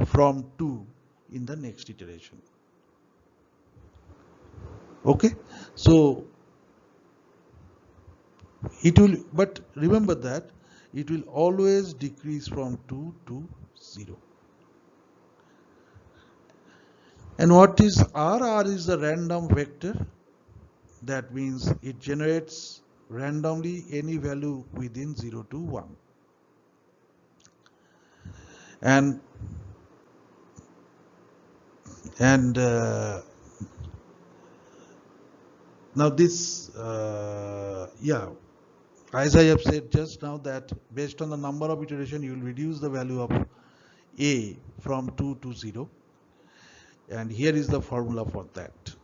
from 2 in the next iteration. Okay, so it will, but remember that it will always decrease from 2 to 0. And what is R? R is the random vector. That means it generates randomly any value within 0 to 1. And now this, yeah, as I have said just now, that based on the number of iteration, you will reduce the value of A from 2 to 0. And here is the formula for that.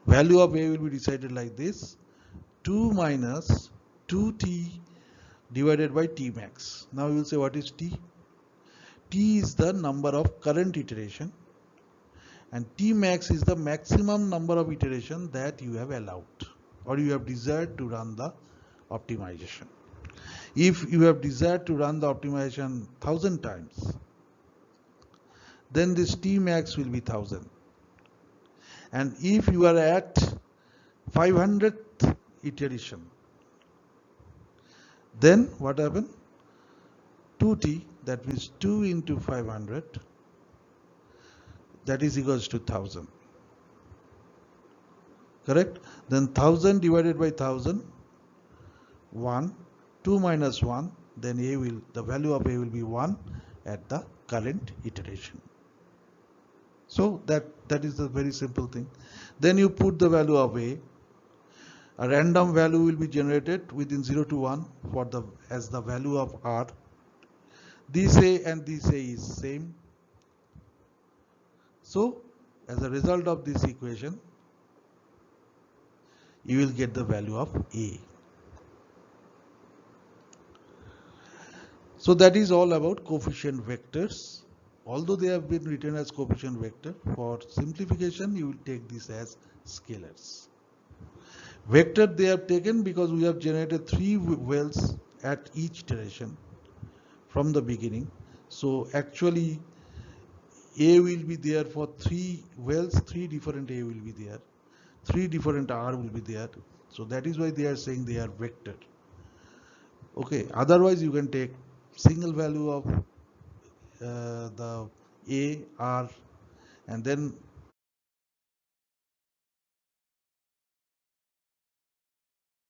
Value of A will be decided like this: 2 minus 2t divided by t max. Now you will say, what is t? T is the number of current iteration, and t max is the maximum number of iteration that you have allowed or you have desired to run the optimization. If you have desired to run the optimization 1000 times, then this t max will be 1000. And if you are at 500th iteration, then what happened? 2t, that means 2 into 500, that is equals to 1000. Correct? Then 1000 divided by 1000, 1, 2 minus 1, then the value of A will be 1 at the current iteration. So that is the very simple thing. Then you put the value of A. A random value will be generated within 0 to 1 as the value of R. This A and this A is same. So as a result of this equation, you will get the value of A. So that is all about coefficient vectors. Although they have been written as coefficient vector, for simplification you will take this as scalars. Vector they have taken because we have generated 3 wells at each iteration from the beginning. So actually A will be there for 3 wells, 3 different A will be there, 3 different R will be there. So that is why they are saying they are vector. Okay, otherwise you can take single value of the A, R, and then